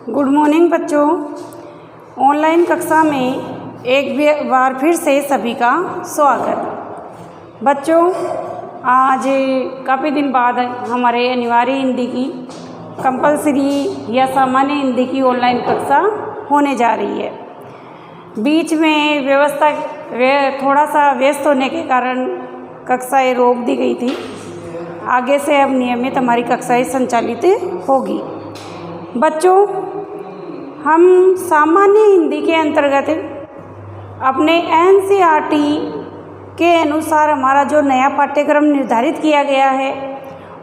Good morning बच्चों। Online कक्षा में एक बार फिर से सभी का स्वागत। बच्चों, आज काफ़ी दिन बाद हमारे अनिवार्य हिंदी की कंपलसरी या सामान्य हिंदी की ऑनलाइन कक्षा होने जा रही है। बीच में थोड़ा सा व्यस्त होने के कारण कक्षाएं रोक दी गई थी। आगे से अब नियमित हमारी कक्षाएं संचालित होगी। बच्चों, हम सामान्य हिंदी के अंतर्गत अपने NCERT के अनुसार हमारा जो नया पाठ्यक्रम निर्धारित किया गया है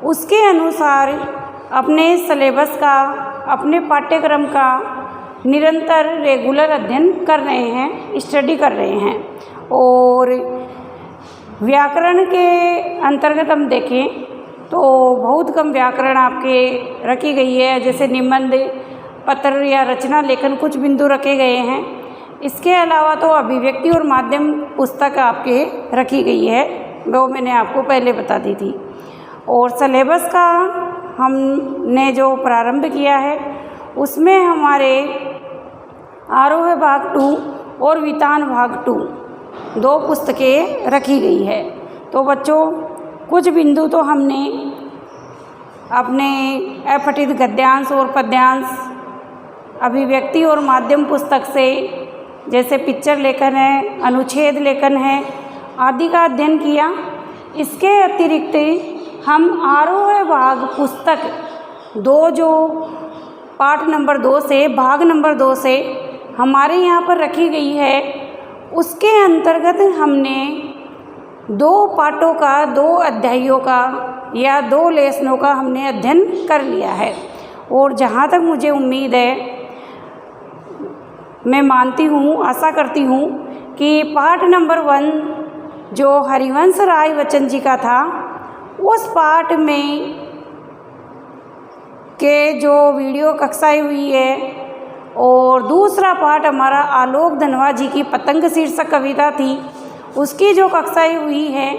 उसके अनुसार अपने सिलेबस का, अपने पाठ्यक्रम का निरंतर रेगुलर अध्ययन कर रहे हैं, स्टडी कर रहे हैं। और व्याकरण के अंतर्गत हम देखें तो बहुत कम व्याकरण आपके रखी गई है, जैसे निबंध, पत्र या रचना लेखन कुछ बिंदु रखे गए हैं। इसके अलावा तो अभिव्यक्ति और माध्यम पुस्तक आपके रखी गई है, वो मैंने आपको पहले बता दी थी। और सिलेबस का हमने जो प्रारंभ किया है उसमें हमारे आरोह भाग 2 और वितान भाग 2 दो पुस्तकें रखी गई है। तो बच्चों, कुछ बिंदु तो हमने अपने अपठित गद्यांश और पद्यांश, अभिव्यक्ति और माध्यम पुस्तक से, जैसे पिक्चर लेखन है, अनुच्छेद लेखन है आदि का अध्ययन किया। इसके अतिरिक्त हम आरोह भाग पुस्तक 2 जो पाठ नंबर 2 से, भाग नंबर 2 से हमारे यहाँ पर रखी गई है, उसके अंतर्गत हमने 2 पाठों का, 2 अध्यायों का या 2 लेसनों का हमने अध्ययन कर लिया है। और जहाँ तक मुझे उम्मीद है, मैं मानती हूँ, आशा करती हूँ कि पाठ नंबर 1 जो हरिवंश राय बच्चन जी का था, उस पाठ में के जो वीडियो कक्षाएं हुई है, और दूसरा पाठ हमारा आलोक धनवा जी की पतंग शीर्षक कविता थी, उसकी जो कक्षाएं हुई है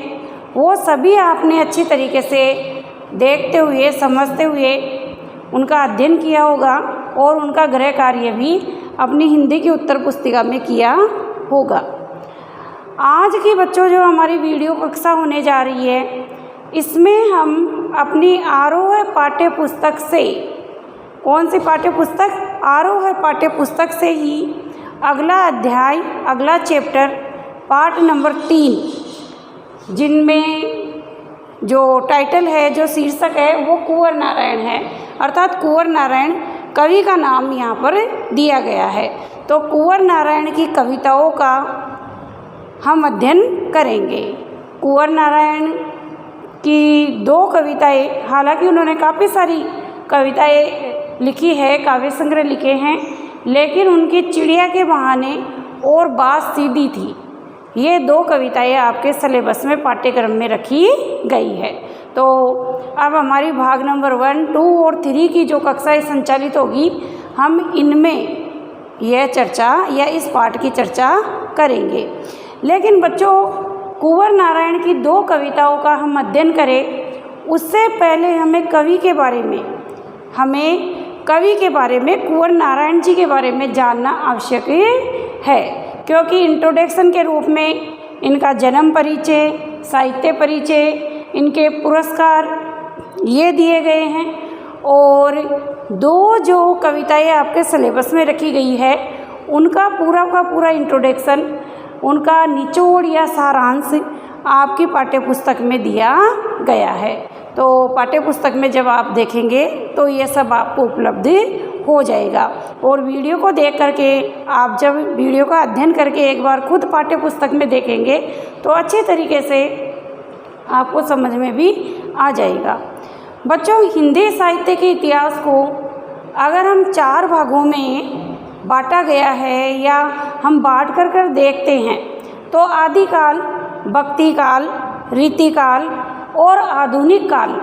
वो सभी आपने अच्छी तरीके से देखते हुए, समझते हुए उनका अध्ययन किया होगा और उनका गृह कार्य भी अपनी हिंदी की उत्तर पुस्तिका में किया होगा। आज की बच्चों जो हमारी वीडियो कक्षा होने जा रही है, इसमें हम अपनी आरोह पाठ्य पुस्तक से, कौन सी पाठ्य पुस्तक? आरोह पाठ्य पुस्तक से ही अगला अध्याय, अगला चैप्टर, पाठ नंबर 3, जिनमें जो टाइटल है, जो शीर्षक है वो कुंवर नारायण है। अर्थात कुंवर नारायण कवि का नाम यहाँ पर दिया गया है। तो कुंवर नारायण की कविताओं का हम अध्ययन करेंगे। कुंवर नारायण की 2 कविताएं, हालांकि उन्होंने काफ़ी सारी कविताएं लिखी है, काव्य संग्रह लिखे हैं, लेकिन उनकी चिड़िया के बहाने और बात सीधी थी, ये 2 कविताएं आपके सिलेबस में, पाठ्यक्रम में रखी गई है। तो अब हमारी भाग नंबर 1, 2 और 3 की जो कक्षाएं संचालित होगी, हम इनमें यह चर्चा या इस पाठ की चर्चा करेंगे। लेकिन बच्चों, कुंवर नारायण की 2 कविताओं का हम अध्ययन करें उससे पहले हमें कवि के बारे में, कुंवर नारायण जी के बारे में जानना आवश्यक है, क्योंकि इंट्रोडक्शन के रूप में इनका जन्म परिचय, साहित्य परिचय, इनके पुरस्कार ये दिए गए हैं। और 2 जो कविताएं आपके सिलेबस में रखी गई है उनका पूरा का पूरा इंट्रोडक्शन, उनका निचोड़ या सारांश आपकी पाठ्यपुस्तक में दिया गया है। तो पाठ्यपुस्तक में जब आप देखेंगे तो ये सब आपको उपलब्ध हो जाएगा। और वीडियो को देख करके, आप जब वीडियो का अध्ययन करके एक बार खुद पाठ्यपुस्तक में देखेंगे तो अच्छे तरीके से आपको समझ में भी आ जाएगा। बच्चों, हिंदी साहित्य के इतिहास को अगर हम 4 भागों में बांटा गया है या हम बांट कर देखते हैं तो आदिकाल, भक्तिकाल, रीतिकाल और आधुनिक काल,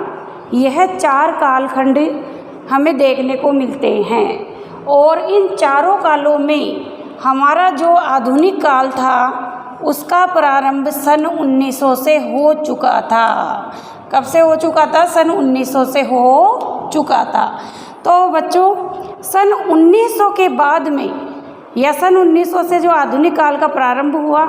यह 4 कालखंड हमें देखने को मिलते हैं। और इन चारों कालों में हमारा जो आधुनिक काल था उसका प्रारंभ सन 1900 से हो चुका था। कब से हो चुका था? सन 1900 से हो चुका था। तो बच्चों, सन 1900 के बाद में या सन 1900 से जो आधुनिक काल का प्रारंभ हुआ,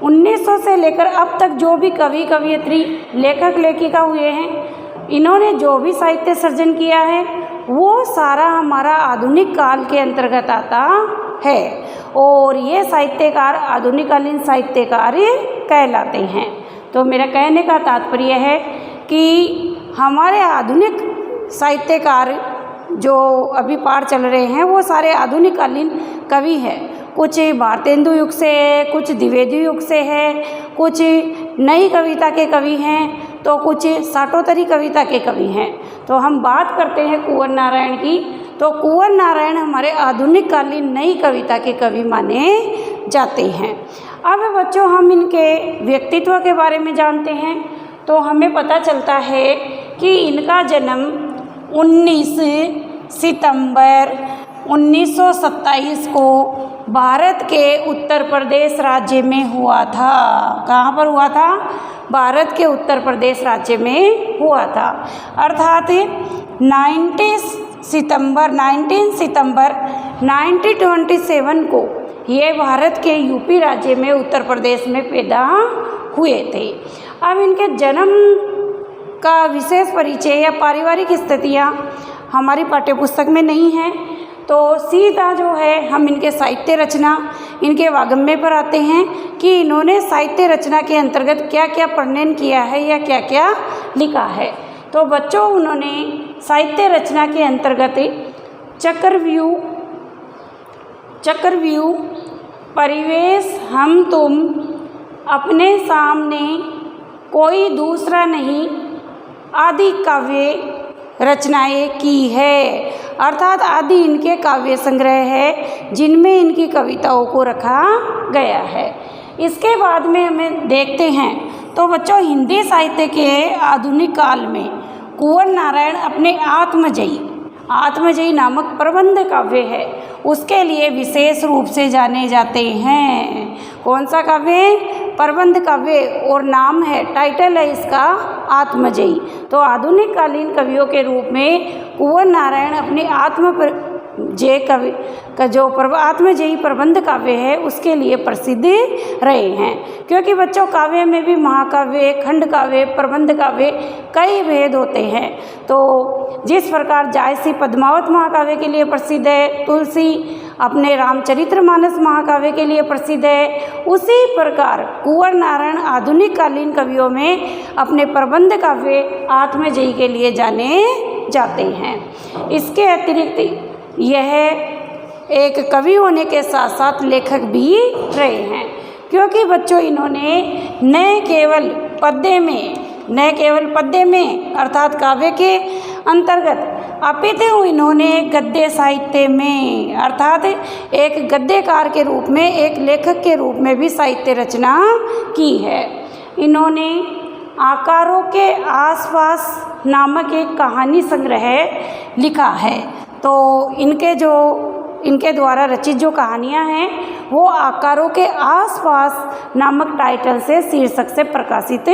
1900 से लेकर अब तक जो भी कवि कवयित्री लेखक लेखिका हुए हैं, इन्होंने जो भी साहित्य सर्जन किया है वो सारा हमारा आधुनिक काल के अंतर्गत आता है और ये साहित्यकार आधुनिककालीन साहित्यकार कहलाते हैं। तो मेरा कहने का तात्पर्य है कि हमारे आधुनिक साहित्यकार जो अभी पाठ चल रहे हैं वो सारे आधुनिककालीन कवि हैं। कुछ भारतेंदु युग से है, कुछ द्विवेदी युग से है, कुछ नई कविता के कवि हैं, तो कुछ साठोत्तरी कविता के कवि हैं। तो हम बात करते हैं कुंवर नारायण की, तो कुंवर नारायण हमारे आधुनिक कालीन नई कविता के कवि माने जाते हैं। अब बच्चों हम इनके व्यक्तित्व के बारे में जानते हैं तो हमें पता चलता है कि इनका जन्म 19 सितंबर 1927 को भारत के उत्तर प्रदेश राज्य में हुआ था। कहाँ पर हुआ था? भारत के उत्तर प्रदेश राज्य में हुआ था। अर्थात 19 सितंबर 1927 को ये भारत के यूपी राज्य में उत्तर प्रदेश में पैदा हुए थे। अब इनके जन्म का विशेष परिचय या पारिवारिक स्थितियाँ हमारी पाठ्यपुस्तक में नहीं है, तो सीधा जो है हम इनके साहित्य रचना, इनके वाग्मय पर आते हैं कि इन्होंने साहित्य रचना के अंतर्गत क्या क्या प्रणयन किया है या क्या क्या लिखा है। तो बच्चों उन्होंने साहित्य रचना के अंतर्गत चक्रव्यूह, परिवेश, हम तुम, अपने सामने, कोई दूसरा नहीं आदि काव्य रचनाएं की है। अर्थात आदि इनके काव्य संग्रह है जिनमें इनकी कविताओं को रखा गया है। इसके बाद में हमें देखते हैं तो बच्चों हिंदी साहित्य के आधुनिक काल में कुंवर नारायण अपने आत्मजयी नामक प्रबंध काव्य है उसके लिए विशेष रूप से जाने जाते हैं। कौन सा काव्य? प्रबंध काव्य, और नाम है, टाइटल है इसका आत्मजयी। तो आधुनिक कालीन कवियों के रूप में कुंवर नारायण अपने आत्मजयी प्रबंध काव्य है उसके लिए प्रसिद्ध रहे हैं। क्योंकि बच्चों काव्य में भी महाकाव्य, खंड काव्य, प्रबंध काव्य कई भेद होते हैं। तो जिस प्रकार जायसी पद्मावत महाकाव्य के लिए प्रसिद्ध है, तुलसी अपने रामचरितमानस महाकाव्य के लिए प्रसिद्ध है, उसी प्रकार कुंवर नारायण आधुनिक कालीन कवियों में अपने प्रबंध काव्य आत्मजयी के लिए जाने जाते हैं। इसके अतिरिक्त यह एक कवि होने के साथ साथ लेखक भी रहे हैं। क्योंकि बच्चों इन्होंने न केवल पद्य में अर्थात काव्य के अंतर्गत अपितु इन्होंने गद्य साहित्य में अर्थात एक गद्यकार के रूप में, एक लेखक के रूप में भी साहित्य रचना की है। इन्होंने आकारों के आसपास नामक एक कहानी संग्रह लिखा है। तो इनके द्वारा रचित जो कहानियाँ हैं वो आकारों के आसपास नामक टाइटल से, शीर्षक से प्रकाशित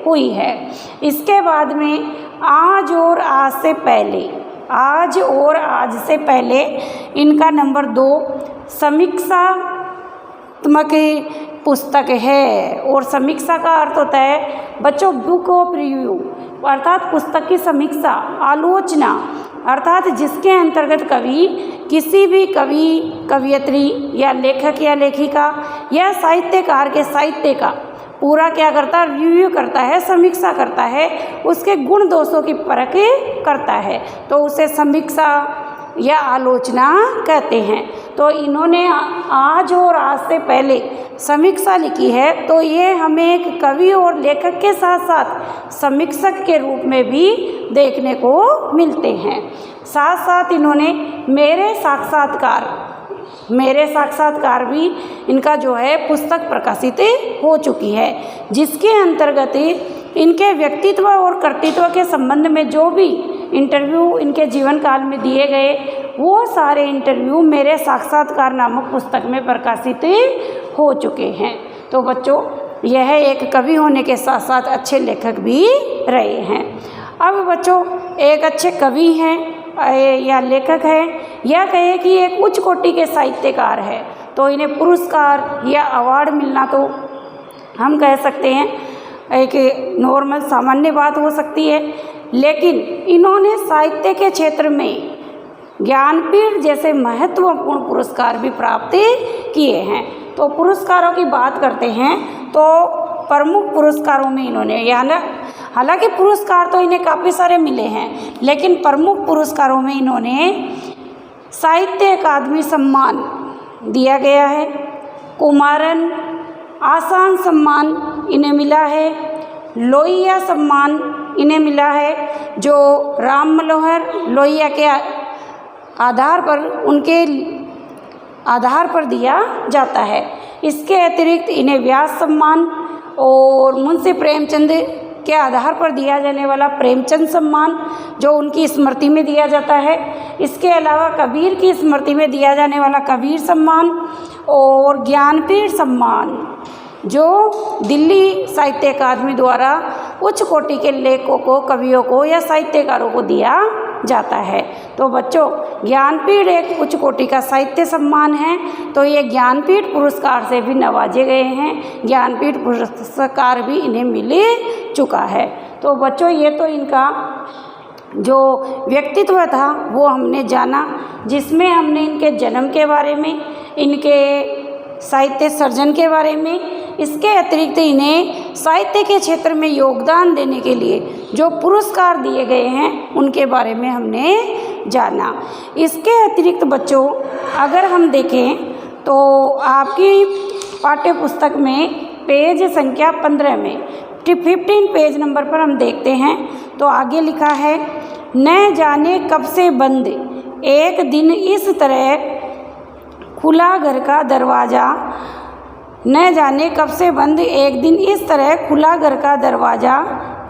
हुई है। इसके बाद में आज और आज से पहले इनका नंबर 2 समीक्षात्मक पुस्तक है। और समीक्षा का अर्थ होता है बच्चों बुक ऑफ रिव्यू, अर्थात पुस्तक की समीक्षा, आलोचना, अर्थात जिसके अंतर्गत कवि किसी भी कवयित्री या लेखक या लेखिका या साहित्यकार के साहित्य का पूरा क्या करता है? रिव्यू करता है, समीक्षा करता है, उसके गुण दोषों की परख करता है, तो उसे समीक्षा या आलोचना कहते हैं। तो इन्होंने आज और आज से पहले समीक्षा लिखी है, तो ये हमें एक कवि और लेखक के साथ साथ समीक्षक के रूप में भी देखने को मिलते हैं। साथ साथ इन्होंने मेरे साक्षात्कार भी इनका जो है पुस्तक प्रकाशित हो चुकी है, जिसके अंतर्गत इनके व्यक्तित्व और कर्तृत्व के संबंध में जो भी इंटरव्यू इनके जीवन काल में दिए गए वो सारे इंटरव्यू मेरे साक्षात्कार नामक पुस्तक में प्रकाशित हो चुके हैं। तो बच्चों यह एक कवि होने के साथ साथ अच्छे लेखक भी रहे हैं। अब बच्चों एक अच्छे कवि हैं या लेखक हैं या कहे कि एक उच्च कोटि के साहित्यकार है, तो इन्हें पुरस्कार या अवार्ड मिलना तो हम कह सकते हैं एक नॉर्मल सामान्य बात हो सकती है। लेकिन इन्होंने साहित्य के क्षेत्र में ज्ञानपीठ जैसे महत्वपूर्ण पुरस्कार भी प्राप्त किए हैं। तो पुरस्कारों की बात करते हैं तो प्रमुख पुरस्कारों में इन्होंने हालांकि पुरस्कार तो इन्हें काफ़ी सारे मिले हैं, लेकिन प्रमुख पुरस्कारों में इन्होंने साहित्य अकादमी सम्मान दिया गया है, कुमारन आसान सम्मान इन्हें मिला है, लोहिया सम्मान इन्हें मिला है जो राम मनोहर लोहिया के आधार पर उनके आधार पर दिया जाता है। इसके अतिरिक्त इन्हें व्यास सम्मान और मुंशी प्रेमचंद के आधार पर दिया जाने वाला प्रेमचंद सम्मान जो उनकी स्मृति में दिया जाता है। इसके अलावा कबीर की स्मृति में दिया जाने वाला कबीर सम्मान और ज्ञानपीठ सम्मान जो दिल्ली साहित्य अकादमी द्वारा उच्च कोटि के लेखकों को, कवियों को या साहित्यकारों को दिया जाता है। तो बच्चों, ज्ञानपीठ एक उच्च कोटि का साहित्य सम्मान है, तो ये ज्ञानपीठ पुरस्कार से भी नवाजे गए हैं, ज्ञानपीठ पुरस्कार भी इन्हें मिल चुका है। तो बच्चों, ये तो इनका जो व्यक्तित्व था वो हमने जाना, जिसमें हमने इनके जन्म के बारे में, इनके साहित्य सर्जन के बारे में, इसके अतिरिक्त इन्हें साहित्य के क्षेत्र में योगदान देने के लिए जो पुरस्कार दिए गए हैं उनके बारे में हमने जाना। इसके अतिरिक्त बच्चों, अगर हम देखें तो आपकी पाठ्य पुस्तक में पेज संख्या 15 में 15 पेज नंबर पर हम देखते हैं तो आगे लिखा है, न जाने कब से बंद एक दिन इस तरह खुला घर का दरवाज़ा, न जाने कब से बंद एक दिन इस तरह खुला घर का दरवाज़ा,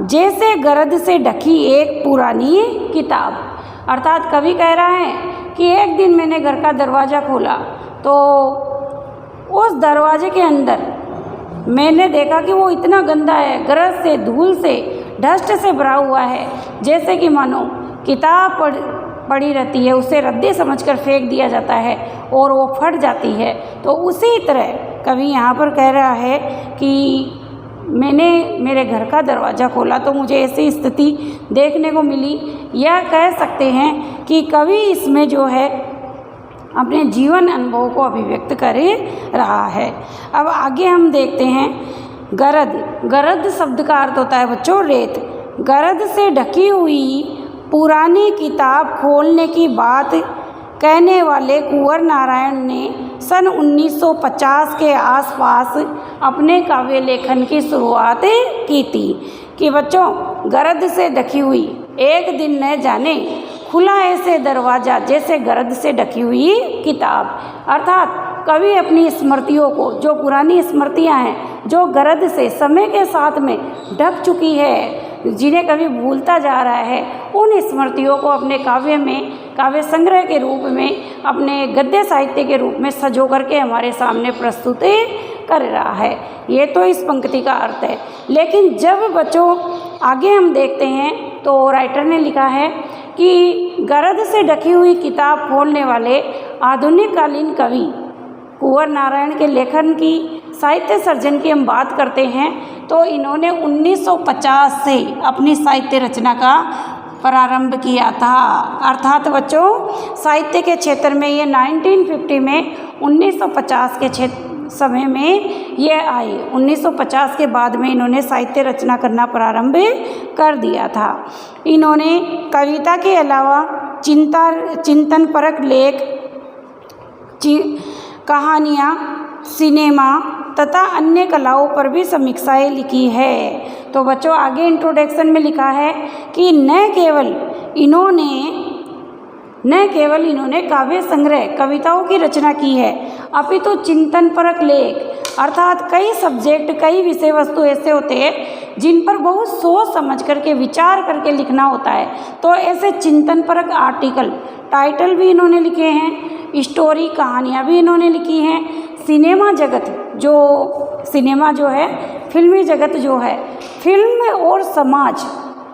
जैसे गरद से ढकी एक पुरानी किताब। अर्थात कवि कह रहा है कि एक दिन मैंने घर का दरवाज़ा खोला तो उस दरवाजे के अंदर मैंने देखा कि वो इतना गंदा है, गरज से, धूल से, डस्ट से भरा हुआ है, जैसे कि मानो किताब पड़ी रहती है, उसे रद्दी समझकर फेंक दिया जाता है और वो फट जाती है। तो उसी तरह कवि यहाँ पर कह रहा है कि मैंने मेरे घर का दरवाज़ा खोला तो मुझे ऐसी स्थिति देखने को मिली। यह कह सकते हैं कि कवि इसमें जो है अपने जीवन अनुभव को अभिव्यक्त कर रहा है। अब आगे हम देखते हैं, गरद शब्द का अर्थ होता है बच्चों रेत। गरद से ढकी हुई पुरानी किताब खोलने की बात कहने वाले कुंवर नारायण ने सन 1950 के आसपास अपने काव्य लेखन की शुरुआत की थी कि बच्चों, गरद से ढकी हुई एक दिन न जाने खुला ऐसे दरवाज़ा, जैसे गरद से ढकी हुई किताब। अर्थात कवि अपनी स्मृतियों को, जो पुरानी स्मृतियां हैं, जो गरद से समय के साथ में ढक चुकी है, जिन्हें कभी भूलता जा रहा है, उन स्मृतियों को अपने काव्य में, काव्य संग्रह के रूप में, अपने गद्य साहित्य के रूप में सजो करके हमारे सामने प्रस्तुत कर रहा है। ये तो इस पंक्ति का अर्थ है। लेकिन जब बच्चों आगे हम देखते हैं तो राइटर ने लिखा है कि गरद से ढकी हुई किताब खोलने वाले आधुनिक कालीन कवि कुंवर नारायण के लेखन की, साहित्य सर्जन की हम बात करते हैं तो इन्होंने 1950 से अपनी साहित्य रचना का प्रारंभ किया था। अर्थात बच्चों, साहित्य के क्षेत्र में ये 1950 में 1950 के समय में ये आए। 1950 के बाद में इन्होंने साहित्य रचना करना प्रारंभ कर दिया था। इन्होंने कविता के अलावा चिंतन परक लेख, कहानियाँ, सिनेमा तथा अन्य कलाओं पर भी समीक्षाएं लिखी है। तो बच्चों आगे इंट्रोडक्शन में लिखा है कि न केवल इन्होंने काव्य संग्रह, कविताओं की रचना की है, अपितु चिंतन परक लेख, अर्थात कई सब्जेक्ट, कई विषय वस्तु ऐसे होते हैं जिन पर बहुत सोच समझ करके, विचार करके लिखना होता है। तो ऐसे चिंतन परक आर्टिकल, टाइटल भी इन्होंने लिखे हैं, स्टोरी, कहानियाँ भी इन्होंने लिखी हैं। सिनेमा जगत, जो सिनेमा जो है, फिल्मी जगत जो है, फिल्म और समाज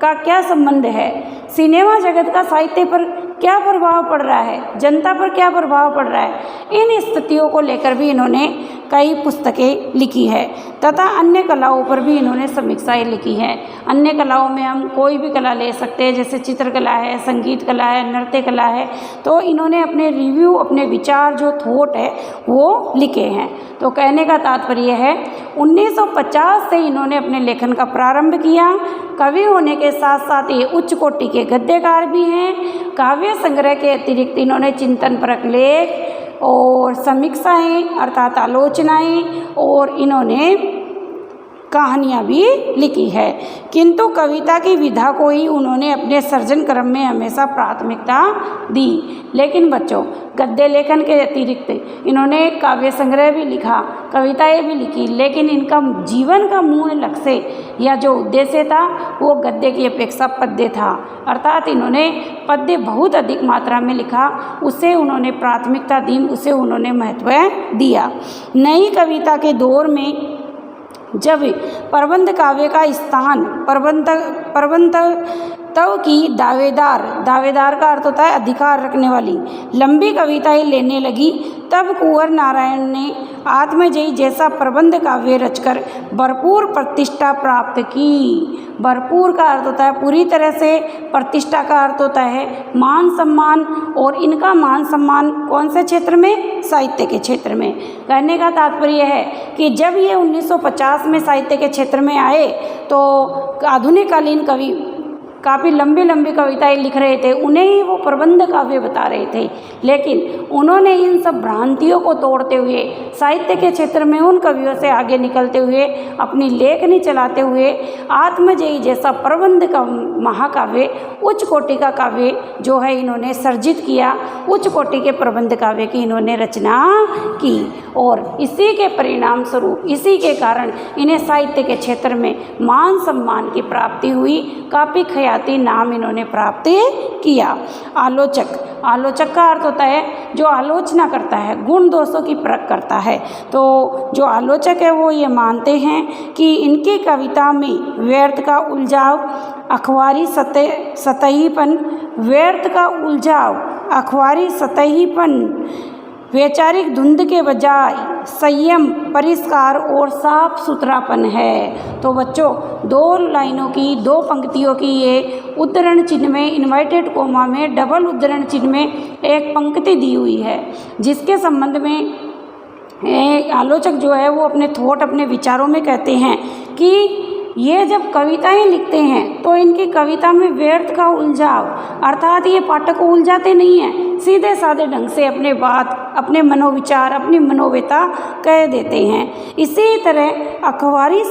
का क्या संबंध है, सिनेमा जगत का साहित्य पर क्या प्रभाव पड़ रहा है, जनता पर क्या प्रभाव पड़ रहा है, इन स्थितियों को लेकर भी इन्होंने कई पुस्तकें लिखी है तथा अन्य कलाओं पर भी इन्होंने समीक्षाएं लिखी हैं। अन्य कलाओं में हम कोई भी कला ले सकते हैं, जैसे चित्रकला है, संगीत कला है, नृत्य कला है। तो इन्होंने अपने रिव्यू, अपने विचार, जो थॉट है वो लिखे हैं। तो कहने का तात्पर्य है 1950 से इन्होंने अपने लेखन का प्रारंभ किया। कवि होने के साथ साथ ये उच्च कोटि के गद्यकार भी हैं। काव्य संग्रह के अतिरिक्त इन्होंने चिंतनपरक लेख और समीक्षाएं अर्थात आलोचनाएं और इन्होंने कहानियाँ भी लिखी है। किंतु कविता की विधा को ही उन्होंने अपने सृजन क्रम में हमेशा प्राथमिकता दी। लेकिन बच्चों, गद्य लेखन के अतिरिक्त इन्होंने काव्य संग्रह भी लिखा, कविताएं भी लिखी, लेकिन इनका जीवन का मूल लक्ष्य या जो उद्देश्य था वो गद्य की अपेक्षा पद्य था। अर्थात इन्होंने पद्य बहुत अधिक मात्रा में लिखा, उसे उन्होंने प्राथमिकता दी, उसे उन्होंने महत्व दिया। नई कविता के दौर में जब प्रबंध काव्य का स्थान प्रबंध तव की दावेदार का अर्थ होता है अधिकार रखने वाली लंबी कविताएं लेने लगी, तब कुंवर नारायण ने आत्मजयी जैसा प्रबंध काव्य रचकर भरपूर प्रतिष्ठा प्राप्त की। भरपूर का अर्थ होता है पूरी तरह से, प्रतिष्ठा का अर्थ होता है मान सम्मान, और इनका मान सम्मान कौन से क्षेत्र में? साहित्य के क्षेत्र में। कहने का तात्पर्य है कि जब ये 1950 में साहित्य के क्षेत्र में आए तो आधुनिक कालीन कवि काफ़ी लंबी लंबी कविताएं लिख रहे थे, उन्हें ही वो प्रबंध काव्य बता रहे थे। लेकिन उन्होंने इन सब भ्रांतियों को तोड़ते हुए साहित्य के क्षेत्र में उन कवियों से आगे निकलते हुए अपनी लेखनी चलाते हुए आत्मजयी जैसा प्रबंध का महाकाव्य, उच्च कोटि का काव्य जो है इन्होंने सर्जित किया। उच्च कोटि के प्रबंध काव्य की इन्होंने रचना की और इसी के परिणाम स्वरूप, इसी के कारण इन्हें साहित्य के क्षेत्र में मान सम्मान की प्राप्ति हुई। काफ़ी ख्याति नाम इन्होंने प्राप्त किया। आलोचक का अर्थ होता है जो आलोचना करता है, गुण दोषों की परख करता है। तो जो आलोचक है वो ये मानते हैं कि इनकी कविता में व्यर्थ का उलझाव, अखबारी सतहीपन, वैचारिक धुंध के बजाय संयम, परिष्कार और साफ सुथरापन है। तो बच्चों, 2 लाइनों की, 2 पंक्तियों की ये उद्धरण चिन्ह में, इन्वर्टेड कोमा में, डबल उद्धरण चिन्ह में एक पंक्ति दी हुई है, जिसके संबंध में आलोचक जो है वो अपने थॉट, अपने विचारों में कहते हैं कि ये जब कविताएं लिखते हैं तो इनकी कविता में व्यर्थ का उलझाव, अर्थात ये पाठक को उलझाते नहीं हैं, सीधे साधे ढंग से अपने बात, अपने मनोविचार, अपनी मनोव्यथा कह देते हैं। इसी तरह अखबारी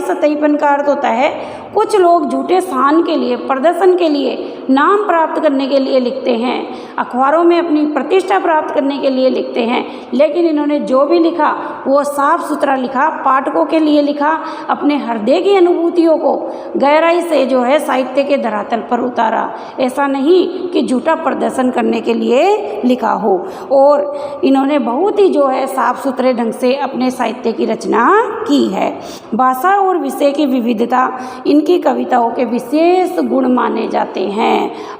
सतहीपन का अर्थ होता है कुछ लोग झूठे स्थान के लिए, प्रदर्शन के लिए, नाम प्राप्त करने के लिए लिखते हैं, अखबारों में अपनी प्रतिष्ठा प्राप्त करने के लिए लिखते हैं। लेकिन इन्होंने जो भी लिखा वो साफ सुथरा लिखा, पाठकों के लिए लिखा, अपने हृदय की अनुभूतियों को गहराई से जो है साहित्य के धरातल पर उतारा। ऐसा नहीं कि झूठा प्रदर्शन करने के लिए लिखा हो। और इन्होंने बहुत ही जो है साफ सुथरे ढंग से अपने साहित्य की रचना की है। भाषा और विषय की विविधता इनकी कविताओं के विशेष गुण माने जाते हैं।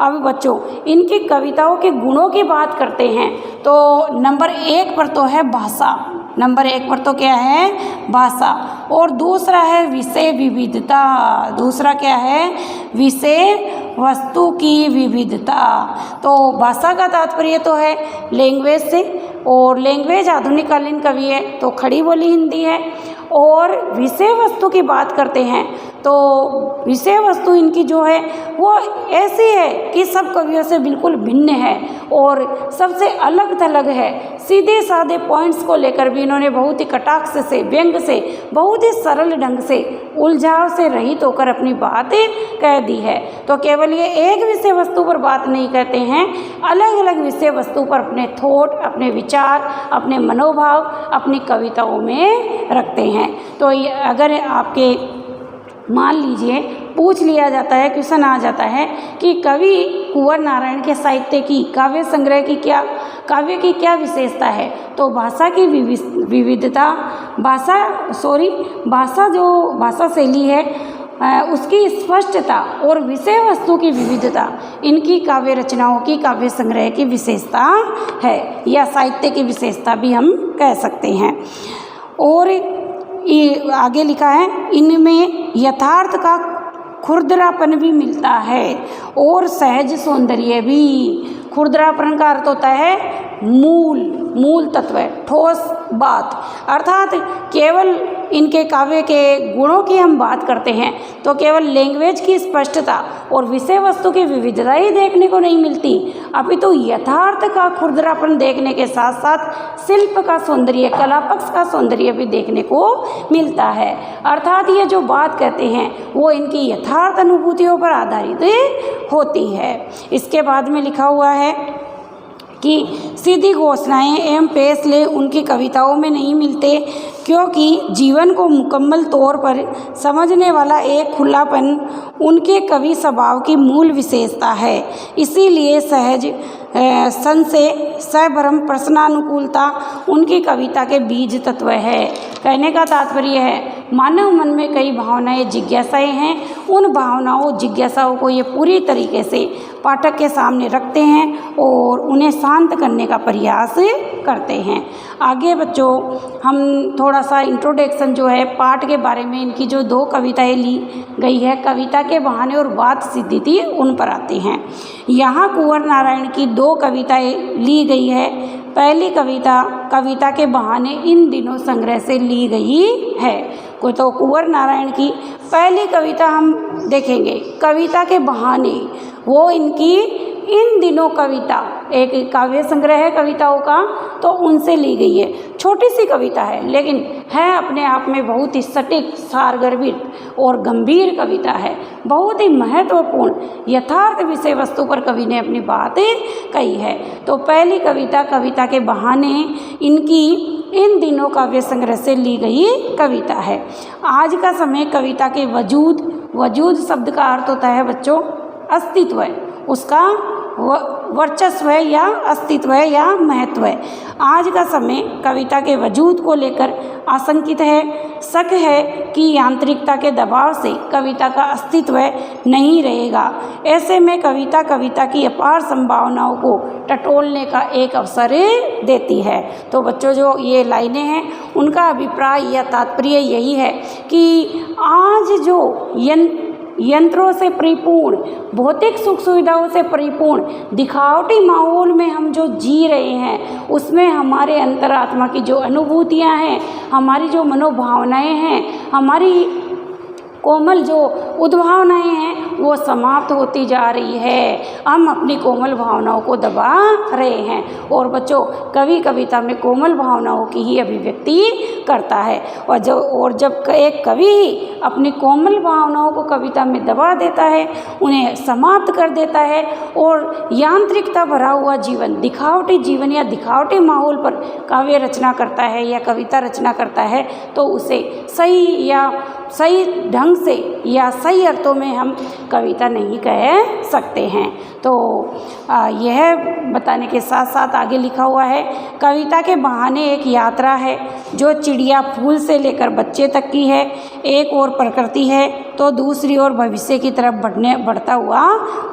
अब बच्चों, इनकी कविताओं के गुणों की बात करते हैं तो नंबर 1 पर तो है भाषा, नंबर 1 पर तो क्या है? भाषा। और दूसरा है विषय विविधता। दूसरा क्या है? विषय वस्तु की विविधता। तो भाषा का तात्पर्य तो है लैंग्वेज से, और लैंग्वेज आधुनिक कालीन कवि है तो खड़ी बोली हिंदी है। और विषय वस्तु की बात करते हैं तो विषय वस्तु इनकी जो है वो ऐसी है कि सब कवियों से बिल्कुल भिन्न है और सबसे अलग थलग है। सीधे साधे पॉइंट्स को लेकर भी इन्होंने बहुत ही कटाक्ष से, व्यंग से, बहुत ही सरल ढंग से, उलझाव से रहित होकर अपनी बातें कह दी है। तो केवल ये एक विषय वस्तु पर बात नहीं कहते हैं, अलग अलग विषय वस्तु पर अपने थॉट, अपने विचार, अपने मनोभाव अपनी कविताओं में रखते हैं। तो अगर आपके मान लीजिए पूछ लिया जाता है, क्वेश्चन आ जाता है कि कवि कुंवर नारायण के साहित्य की, काव्य संग्रह की काव्य की क्या विशेषता है, तो भाषा की विविधता, भाषा शैली है उसकी स्पष्टता और विषय वस्तु की विविधता इनकी काव्य रचनाओं की काव्य संग्रह की विशेषता है, या साहित्य की विशेषता भी हम कह सकते हैं। और ये आगे लिखा है, इनमें यथार्थ का खुरदरापन भी मिलता है और सहज सौंदर्य भी। खुरदरापन का अर्थ होता है मूल तत्व, ठोस बात, अर्थात केवल इनके काव्य के गुणों की हम बात करते हैं तो केवल लैंग्वेज की स्पष्टता और विषय वस्तु की विविधता ही देखने को नहीं मिलती, अपितु यथार्थ का खुरदरापन देखने के साथ साथ शिल्प का सौंदर्य, कला पक्ष का सौंदर्य भी देखने को मिलता है। अर्थात ये जो बात कहते हैं वो इनकी यथार्थ अनुभूतियों पर आधारित होती है। इसके बाद में लिखा हुआ है कि सीधी घोषणाएं एवं फैसले उनकी कविताओं में नहीं मिलते, क्योंकि जीवन को मुकम्मल तौर पर समझने वाला एक खुलापन उनके कवि स्वभाव की मूल विशेषता है। इसीलिए सहज संशय सभ्रम प्रश्नानुकूलता उनकी कविता के बीज तत्व है। कहने का तात्पर्य है मानव मन में कई भावनाएं जिज्ञासाएं हैं, उन भावनाओं जिज्ञासाओं को ये पूरी तरीके से पाठक के सामने रखते हैं और उन्हें शांत करने का प्रयास करते हैं। आगे बच्चों हम थोड़ा सा इंट्रोडक्शन जो है पाठ के बारे में, इनकी जो 2 कविताएं ली गई है, कविता के बहाने और बात सिद्धि थी, उन पर आते हैं। यहाँ कुंवर नारायण की 2 कविताएं ली गई है। पहली कविता कविता के बहाने इन दिनों संग्रह से ली गई है। तो कुंवर नारायण की पहली कविता हम देखेंगे, कविता के बहाने, वो इनकी इन दिनों कविता एक काव्य संग्रह है कविताओं का, तो उनसे ली गई है। छोटी सी कविता है लेकिन है अपने आप में बहुत ही सटीक, सारगर्भित और गंभीर कविता है, बहुत ही महत्वपूर्ण यथार्थ विषय वस्तु पर कवि ने अपनी बातें कही है। तो पहली कविता कविता के बहाने इनकी इन दिनों काव्य संग्रह से ली गई कविता है। आज का समय कविता के वजूद शब्द का अर्थ होता है बच्चों अस्तित्व, उसका वर्चस्व है या अस्तित्व है या महत्व है। आज का समय कविता के वजूद को लेकर आशंकित है, शक है कि यांत्रिकता के दबाव से कविता का अस्तित्व नहीं रहेगा। ऐसे में कविता की अपार संभावनाओं को टटोलने का एक अवसर देती है। तो बच्चों जो ये लाइनें हैं उनका अभिप्राय या तात्पर्य यही है कि आज जो यंत्रों से परिपूर्ण, भौतिक सुख सुविधाओं से परिपूर्ण दिखावटी माहौल में हम जो जी रहे हैं, उसमें हमारे अंतरात्मा की जो अनुभूतियां हैं, हमारी जो मनोभावनाएं हैं, हमारी कोमल जो उद्भावनाएं हैं वो समाप्त होती जा रही है। हम अपनी कोमल भावनाओं को दबा रहे हैं और बच्चों कवि कविता में कोमल भावनाओं की ही अभिव्यक्ति करता है। और जब एक कवि ही अपनी कोमल भावनाओं को कविता में दबा देता है, उन्हें समाप्त कर देता है और यांत्रिकता भरा हुआ जीवन, दिखावटी जीवन या दिखावटी माहौल पर काव्य रचना करता है या कविता रचना करता है, तो उसे सही ढंग से या सही अर्थों में हम कविता नहीं कह सकते हैं। तो यह बताने के साथ साथ आगे लिखा हुआ है, कविता के बहाने एक यात्रा है जो चिड़िया फूल से लेकर बच्चे तक की है। एक ओर प्रकृति है तो दूसरी ओर भविष्य की तरफ बढ़ता हुआ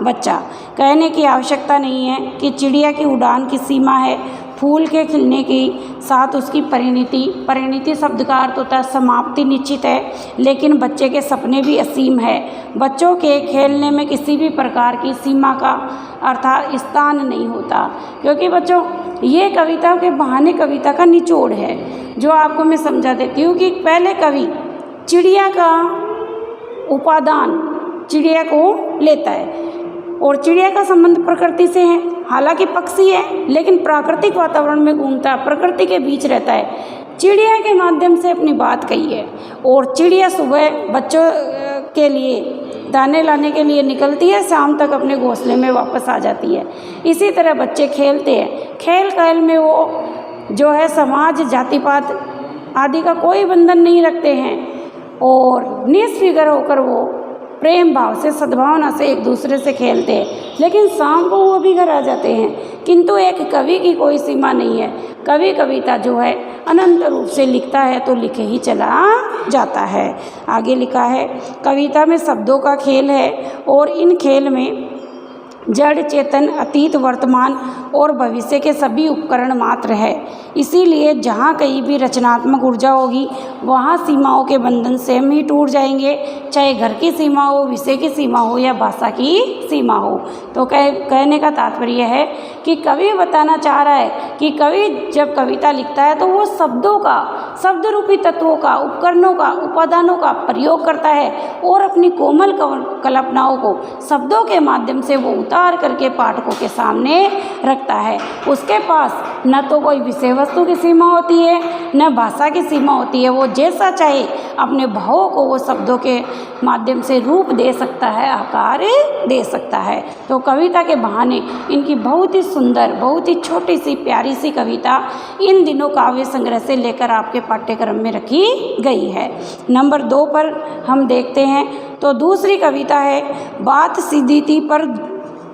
बच्चा। कहने की आवश्यकता नहीं है कि चिड़िया की उड़ान की सीमा है, फूल के खिलने के साथ उसकी परिणति शब्द का अर्थ होता है समाप्ति निश्चित है, लेकिन बच्चे के सपने भी असीम है। बच्चों के खेलने में किसी भी प्रकार की सीमा का अर्थात स्थान नहीं होता, क्योंकि बच्चों ये कविता के बहाने कविता का निचोड़ है जो आपको मैं समझा देती हूँ कि पहले कवि चिड़िया का उपादान चिड़िया को लेता है और चिड़िया का संबंध प्रकृति से है। हालांकि पक्षी है लेकिन प्राकृतिक वातावरण में घूमता है, प्रकृति के बीच रहता है। चिड़िया के माध्यम से अपनी बात कही है और चिड़िया सुबह बच्चों के लिए दाने लाने के लिए निकलती है, शाम तक अपने घोंसले में वापस आ जाती है। इसी तरह बच्चे खेलते हैं, खेल खेल में वो जो है समाज जाति पात आदि का कोई बंधन नहीं रखते हैं और निष्फिक्र होकर वो प्रेम भाव से सद्भावना से एक दूसरे से खेलते हैं, लेकिन शाम को वो भी घर आ जाते हैं। किंतु एक कवि की कोई सीमा नहीं है। कवि कविता जो है अनंत रूप से लिखता है तो लिखे ही चला जाता है। आगे लिखा है, कविता में शब्दों का खेल है और इन खेल में जड़, चेतन, अतीत, वर्तमान और भविष्य के सभी उपकरण मात्र है। इसीलिए जहाँ कहीं भी रचनात्मक ऊर्जा होगी वहाँ सीमाओं के बंधन स्वयं ही टूट जाएंगे, चाहे घर की सीमा हो, विषय की सीमा हो या भाषा की सीमा हो। तो कहने का तात्पर्य है कि कवि बताना चाह रहा है कि कवि जब कविता लिखता है तो वो शब्दों का, शब्द रूपी तत्वों का, उपकरणों का, उपादानों का प्रयोग करता है और अपनी कोमल कल्पनाओं को शब्दों के माध्यम से वो उतार करके पाठकों के सामने रखता है। उसके पास न तो कोई विषय वस्तु की सीमा होती है, न भाषा की सीमा होती है। वो जैसा चाहे अपने भावों को वो शब्दों के माध्यम से रूप दे सकता है, आकार दे सकता है। तो कविता के बहाने इनकी बहुत ही सुंदर, बहुत ही छोटी सी प्यारी सी कविता इन दिनों काव्य संग्रह से लेकर आपके पाठ्यक्रम में रखी गई है। नंबर 2 पर हम देखते हैं तो दूसरी कविता है, बात सीधी थी पर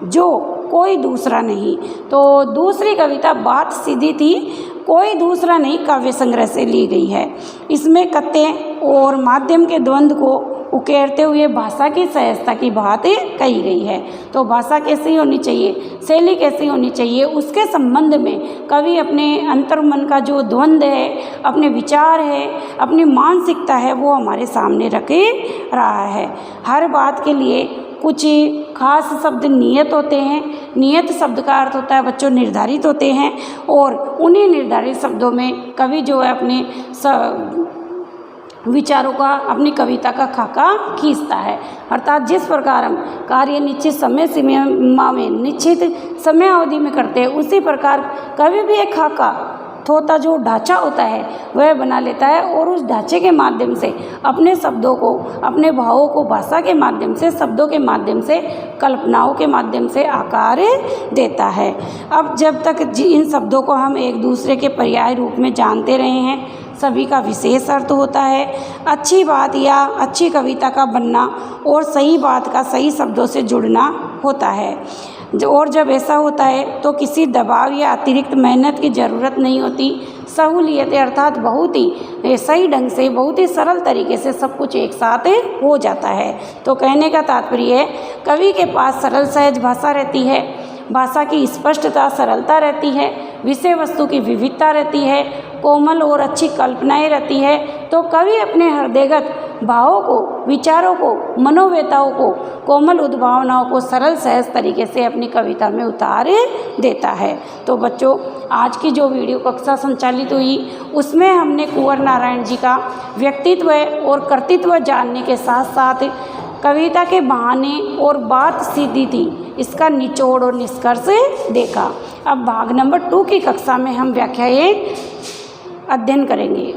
जो कोई दूसरा नहीं। तो दूसरी कविता बात सीधी थी कोई दूसरा नहीं काव्य संग्रह से ली गई है। इसमें कत्ते और माध्यम के द्वंद्व को उकेरते हुए भाषा की सहजता की बात कही गई है। तो भाषा कैसी होनी चाहिए, शैली कैसी होनी चाहिए, उसके संबंध में कवि अपने अंतर्मन का जो द्वंद्व है, अपने विचार है, अपनी मानसिकता है, वो हमारे सामने रख रहा है। हर बात के लिए कुछ खास शब्द नियत होते हैं। नियत शब्द का अर्थ होता है बच्चों निर्धारित होते हैं, और उन्हीं निर्धारित शब्दों में कवि जो है अपने विचारों का, अपनी कविता का खाका खींचता है। अर्थात जिस प्रकार हम कार्य निश्चित समय सीमा में, निश्चित समय अवधि में करते हैं, उसी प्रकार कवि भी एक खाका, थोता जो ढांचा होता है वह बना लेता है और उस ढांचे के माध्यम से अपने शब्दों को, अपने भावों को भाषा के माध्यम से, शब्दों के माध्यम से, कल्पनाओं के माध्यम से आकार देता है। अब जब तक इन शब्दों को हम एक दूसरे के पर्याय रूप में जानते रहे हैं, सभी का विशेष अर्थ होता है। अच्छी बात या अच्छी कविता का बनना और सही बात का सही शब्दों से जुड़ना होता है। और जब ऐसा होता है तो किसी दबाव या अतिरिक्त मेहनत की ज़रूरत नहीं होती। सहूलियत अर्थात बहुत ही सही ढंग से, बहुत ही सरल तरीके से सब कुछ एक साथ हो जाता है। तो कहने का तात्पर्य है, कवि के पास सरल सहज भाषा रहती है, भाषा की स्पष्टता, सरलता रहती है, विषय वस्तु की विविधता रहती है, कोमल और अच्छी कल्पनाएं रहती है। तो कवि अपने हृदयगत भावों को, विचारों को, मनोव्यताओं को, कोमल उद्भावनाओं को सरल सहज तरीके से अपनी कविता में उतार देता है। तो बच्चों, आज की जो वीडियो कक्षा संचालित हुई उसमें हमने कुंवर नारायण जी का व्यक्तित्व और कर्तृत्व जानने के साथ साथ कविता के बहाने और बात सीधी थी, इसका निचोड़ और निष्कर्ष देखा। अब भाग नंबर 2 की कक्षा में हम व्याख्याएं अध्ययन करेंगे।